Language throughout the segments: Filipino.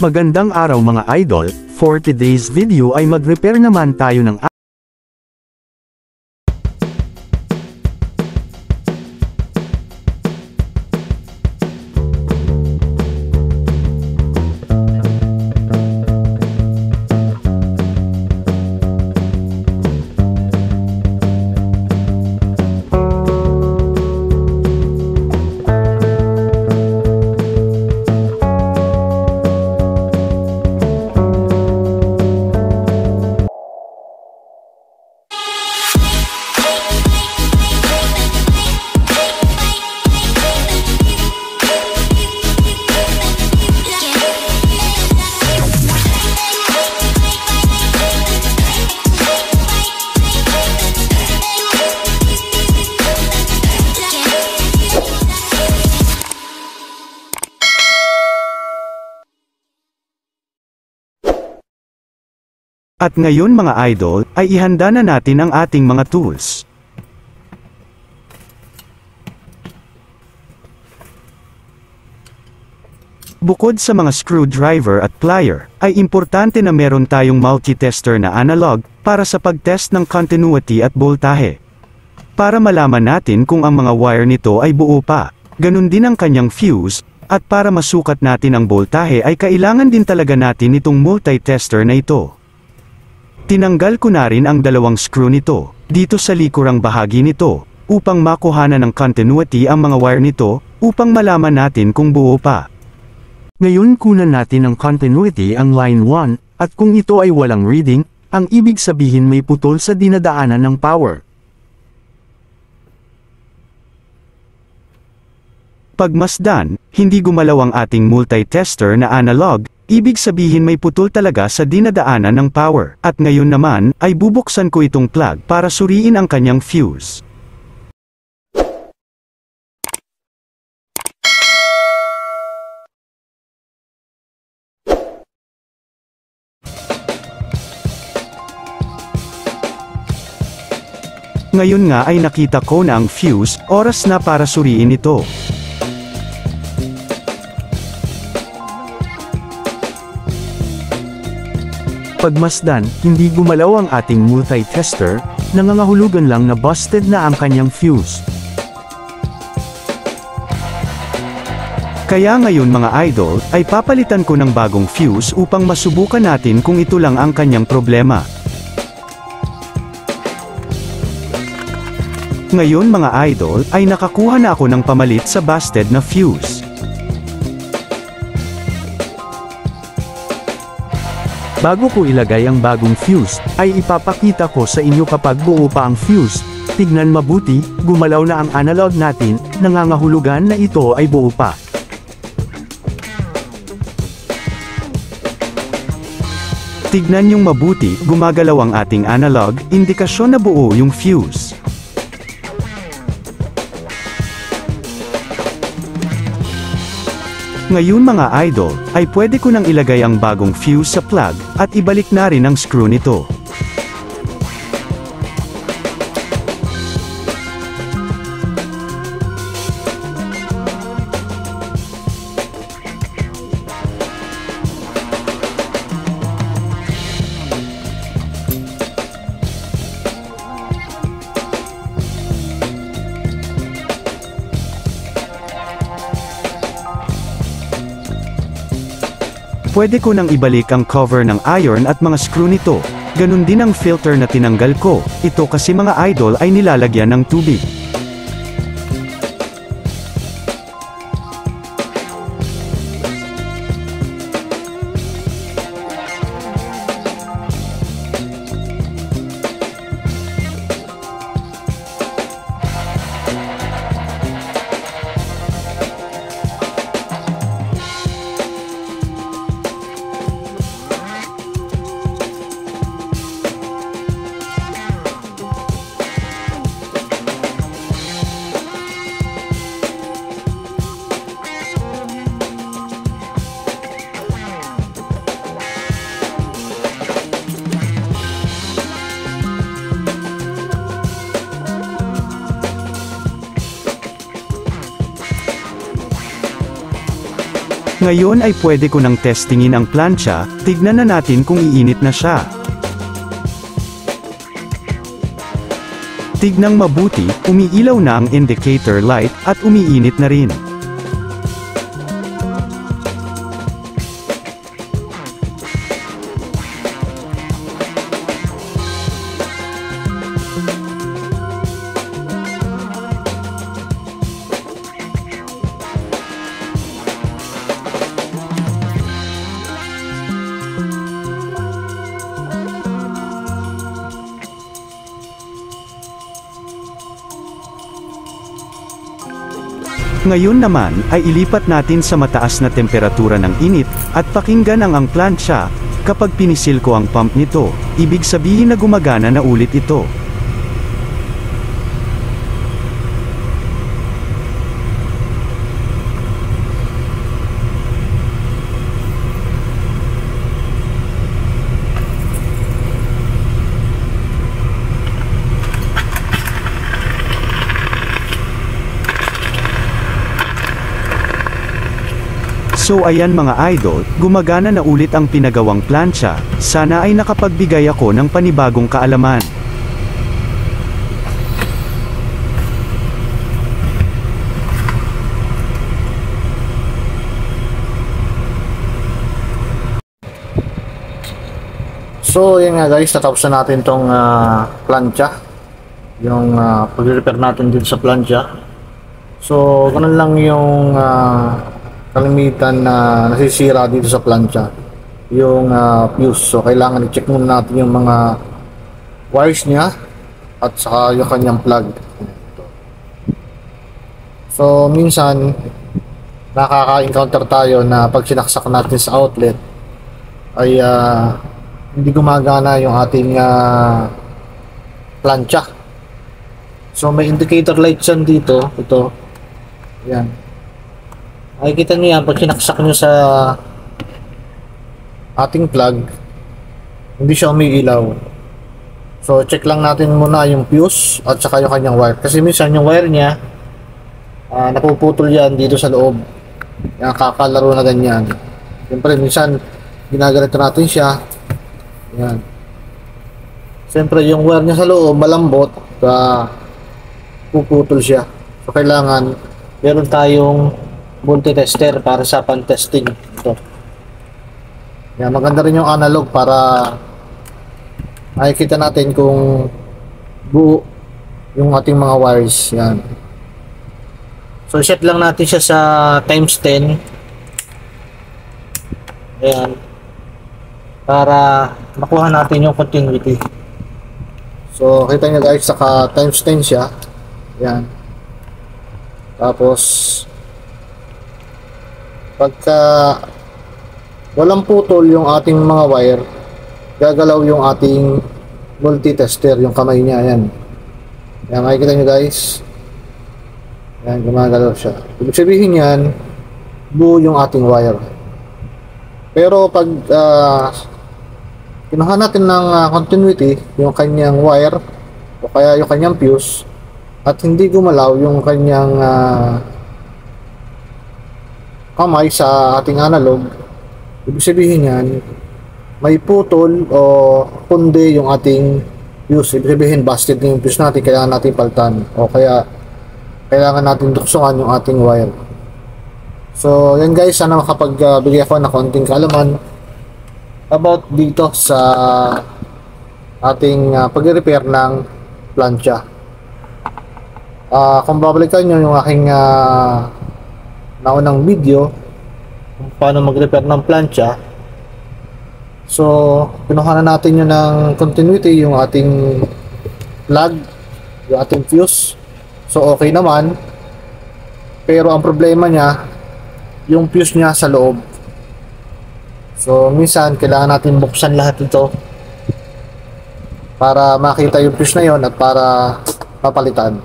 Magandang araw mga idol, for today's video ay mag-repair naman tayo ng At ngayon mga idol, ay ihanda na natin ang ating mga tools. Bukod sa mga screwdriver at plier, ay importante na meron tayong multi-tester na analog, para sa pag-test ng continuity at boltahe. Para malaman natin kung ang mga wire nito ay buo pa, ganun din ang kanyang fuse, at para masukat natin ang boltahe ay kailangan din talaga natin itong multi-tester na ito. Tinanggal ko na rin ang dalawang screw nito, dito sa likurang bahagi nito, upang makuhanan ng continuity ang mga wire nito, upang malaman natin kung buo pa. Ngayon kunan natin ng continuity ang line 1, at kung ito ay walang reading, ang ibig sabihin may putol sa dinadaanan ng power. Pagmasdan, hindi gumalaw ang ating multi-tester na analog, ibig sabihin may putol talaga sa dinadaanan ng power. At ngayon naman, ay bubuksan ko itong plug para suriin ang kanyang fuse. Ngayon nga ay nakita ko na ang fuse, oras na para suriin ito. Pagmasdan, hindi gumalaw ang ating multi-tester, nangangahulugan lang na busted na ang kanyang fuse. Kaya ngayon mga idol, ay papalitan ko ng bagong fuse upang masubukan natin kung ito lang ang kanyang problema. Ngayon mga idol, ay nakakuha na ako ng pamalit sa busted na fuse. Bago ko ilagay ang bagong fuse, ay ipapakita ko sa inyo kapag buo pa ang fuse. Tignan mabuti, gumalaw na ang analog natin, nangangahulugan na ito ay buo pa. Tignan yung mabuti, gumagalaw ang ating analog, indikasyon na buo yung fuse. Ngayon mga idol, ay pwede ko nang ilagay ang bagong fuse sa plug, at ibalik na rin ang screw nito. Pwede ko nang ibalik ang cover ng iron at mga screw nito, ganun din ang filter na tinanggal ko, ito kasi mga idol ay nilalagyan ng tubig. Ngayon ay pwede ko nang testingin ang plancha, tignan na natin kung iinit na siya. Tignang mabuti, umiilaw na ang indicator light, at umiinit na rin. Ngayon naman, ay ilipat natin sa mataas na temperatura ng init, at pakinggan ang plancha. Kapag pinisil ko ang pump nito, ibig sabihin na gumagana na ulit ito. So ayan mga idol, gumagana na ulit ang pinagawang plancha, sana ay nakapagbigay ako ng panibagong kaalaman. So yan nga guys, natapos na natin tong plancha, yung pag-repair natin din sa plancha. So ganun lang yung kalimitan na nasisira dito sa plancha, yung fuse. So kailangan i-check muna natin yung mga wires niya at saka yung kanyang plug. So minsan nakaka-encounter tayo na pag sinaksak natin sa outlet ay hindi gumagana yung ating plancha. So may indicator light yan dito, ito, yan. Makikita nyo yan, pag sinaksak nyo sa ating plug, hindi siya umiilaw. So check lang natin muna yung fuse at saka yung kanyang wire, kasi minsan yung wire niya napuputol yan dito sa loob, nakakalaro na ganyan. Siyempre minsan ginaganito natin siya, yan. Siyempre yung wire niya sa loob malambot, puputol siya. So kailangan meron tayong multi-tester para sa pan-testing. Ito. Yan, maganda rin yung analog para makikita natin kung buo yung ating mga wires. Yan. So set lang natin siya sa times 10. Ayan. Para makuha natin yung continuity. So kita nyo guys, saka times 10 siya. Yan. Tapos pagka walang putol yung ating mga wire, gagalaw yung ating multi-tester, yung kamay niya. Ayan. Ayan, makikita nyo guys. Ayan, gumagalaw siya. Ibig sabihin yan, buo yung ating wire. Pero pag kinuha natin ng continuity, yung kanyang wire o kaya yung kanyang fuse, at hindi gumalaw yung kanyang kamay sa ating analog, ibig sabihin yan, may putol o punde yung ating fuse. Ibig sabihin busted na yung fuse natin, kailangan natin paltan o kaya kailangan natin duksungan yung ating wire. So yan guys, sana makapagbigay ako ng konting kaalaman about dito sa ating pag-repair ng plancha. Kung babalikan nyo yung aking naunang video kung paano mag-repair ng plancha, so pinuha na natin yun ng continuity, yung ating plug, yung ating fuse. So okay naman, pero ang problema niya yung fuse niya sa loob. So minsan kailangan natin buksan lahat ito para makita yung fuse na yon at para mapalitan.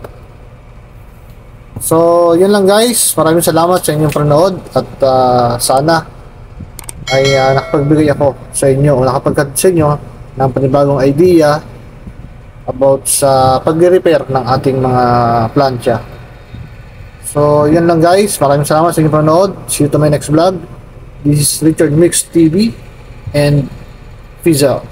So yun lang guys, maraming salamat sa inyong panonood at sana ay nakapagbigay ako sa inyo o nakapagkat sa inyo ng panibagong idea about sa pag-repair ng ating mga plancha. So yun lang guys, maraming salamat sa inyong panonood. See you to my next vlog. This is Richard Mix TV and peace out.